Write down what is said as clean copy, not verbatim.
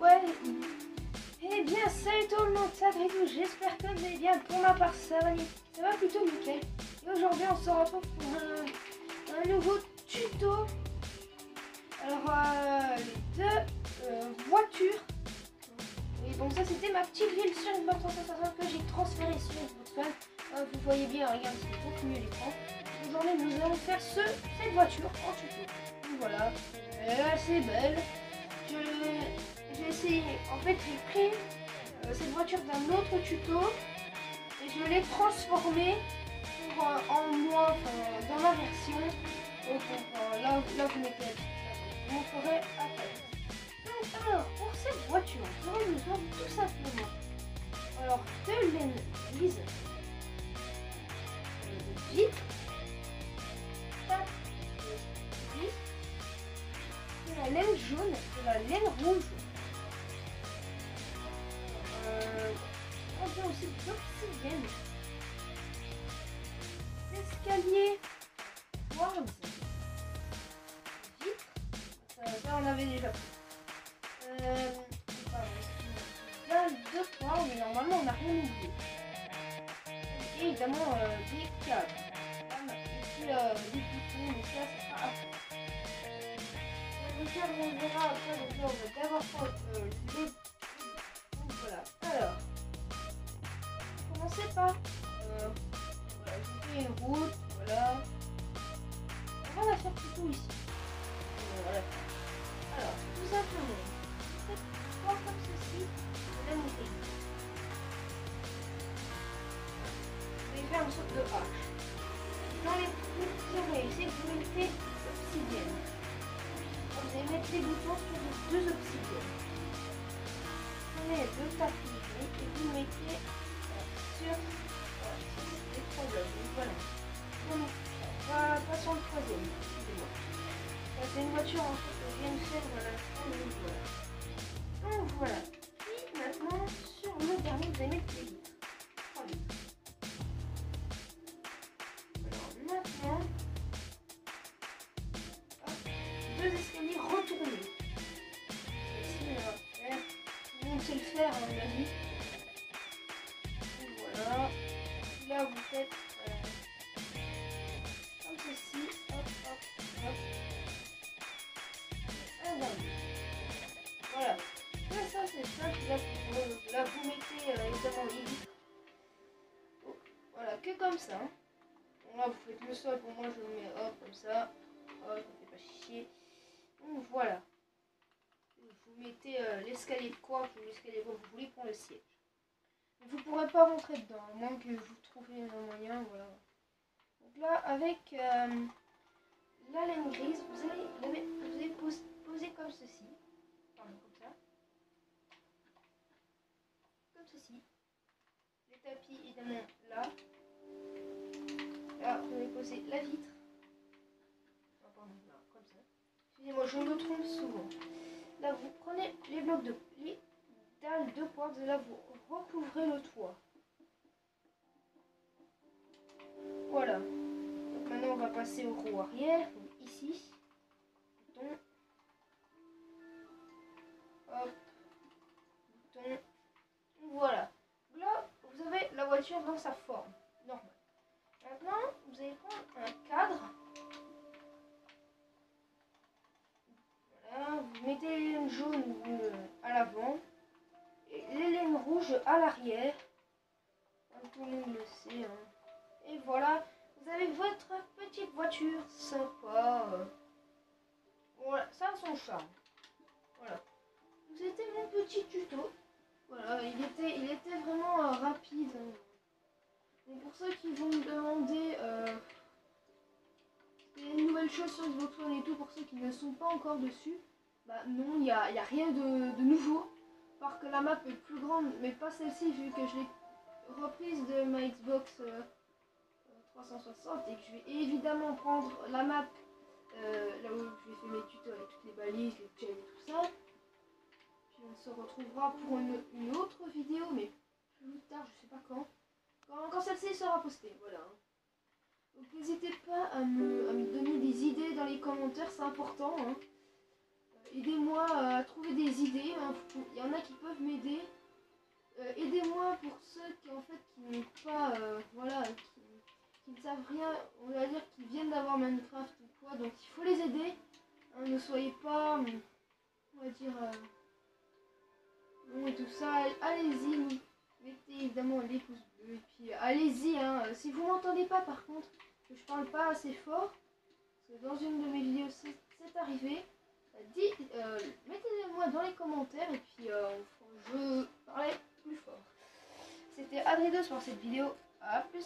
Ouais. Eh bien, salut tout le monde, ça va et tout, j'espère que vous allez bien. Pour ma part, ça va plutôt nickel. Et aujourd'hui, on se retrouve pour un nouveau tuto. Alors, les deux voitures. Et donc ça, c'était ma petite ville sur une Xbox 360 que j'ai transférée sur Xbox One. Vous voyez bien, regarde, c'est beaucoup mieux l'écran. Aujourd'hui, nous allons faire cette voiture en tuto. Donc voilà, elle est assez belle. J'ai essayé, en fait j'ai pris cette voiture d'un autre tuto et je l'ai transformée pour, en moi, dans ma version. Donc là vous mettez la petite, vous ferez après. Donc alors, pour cette voiture, vous aurez besoin tout simplement de laine grise, de vitre, de la laine jaune, de la laine rouge. On a aussi de l'obsidienne, l'escalier, quartz, vitre, ça on avait déjà pris. Dalle de poids, mais normalement on n'a rien oublié. Et évidemment des câbles. Ici des boutons, mais ça c'est pas après. Les câbles on verra après, donc là on va d'abord prendre les. Donc voilà. Alors, commencez par voilà, je fais une route, voilà. On va la faire plutôt ici. Voilà. Alors, tout simplement, faites trois comme ceci, de la montée. Vous allez faire une sorte de hache. Dans les boutons ici, vous mettez l'obsidienne. Vous allez mettre les boutons sur les deux obsidiennes. Prenez deux tapis et vous mettez sur les trois blocs. Voilà. Donc, on va passer sur le troisième. Excusez-moi. C'est une voiture en fait que je viens de faire. Voilà. Donc voilà. Puis maintenant, sur le dernier, vous allez mettre les vitres. Trois vitres. Alors maintenant, hop, deux escaliers retournés. Ici, on va faire. Tout le monde sait le faire, à mon avis. Voilà. Là, vous faites comme ceci. Hop, hop, hop. Voilà. Là, ça, c'est simple. Là, vous mettez évidemment les vitres. Oh, voilà, que comme ça. Bon, là, vous faites le sol. Pour moi, je le mets hop, comme ça. Hop, ça fait pas chier. Donc, voilà. Vous mettez l'escalier de quoi ou l'escalier que vous voulez pour le siège. Vous ne pourrez pas rentrer dedans, à moins que vous trouviez un moyen, voilà. Donc là, avec la laine grise, vous allez poser comme ceci. Pardon, comme ça. Comme ceci. Les tapis, évidemment, là. Là, vous allez poser la vitre. Oh, pardon, là, comme ça. Excusez-moi, je me trompe souvent. Là, vous prenez les blocs les dalles de poids, et là, vous recouvrez le toit. Voilà. Donc maintenant, on va passer au roue arrière. Donc ici. Bouton. Hop. Bouton. Voilà. Là, vous avez la voiture dans sa forme normale. Maintenant, vous allez prendre un cadre. Voilà. Vous mettez les laines jaunes à l'avant. Et les laines rouges à l'arrière. Tout le monde le sait. Hein. Et voilà. Vous avez votre petite voiture sympa. Voilà, ça a son charme. Voilà. C'était mon petit tuto. Voilà, il était vraiment rapide. Donc pour ceux qui vont me demander des nouvelles choses sur Xbox One et tout, pour ceux qui ne sont pas encore dessus, bah non, il n'y a rien de nouveau. Par que la map est plus grande, mais pas celle-ci vu que je l'ai reprise de ma Xbox 360 et que je vais évidemment prendre la map là où je vais faire mes tutos avec toutes les balises, les chains et tout ça. Puis on se retrouvera pour une autre vidéo, mais plus tard, je sais pas quand. Quand celle-ci sera postée, voilà. Donc n'hésitez pas à me donner des idées dans les commentaires, c'est important. Hein. Aidez-moi à trouver des idées. Hein. Il qui peuvent m'aider. Aidez-moi pour ceux qui en fait qui n'ont pas, voilà, qui ne savent rien, on va dire qui viennent d'avoir Minecraft ou quoi, donc il faut les aider. Hein, ne soyez pas, on va dire, bon et tout ça, allez-y, mettez évidemment les pouces bleus, et puis allez-y, hein, si vous m'entendez pas par contre, que je parle pas assez fort, parce que dans une de mes vidéos c'est arrivé, mettez-le moi dans les commentaires, et puis je parlais plus fort. C'était Adridos pour cette vidéo, à plus.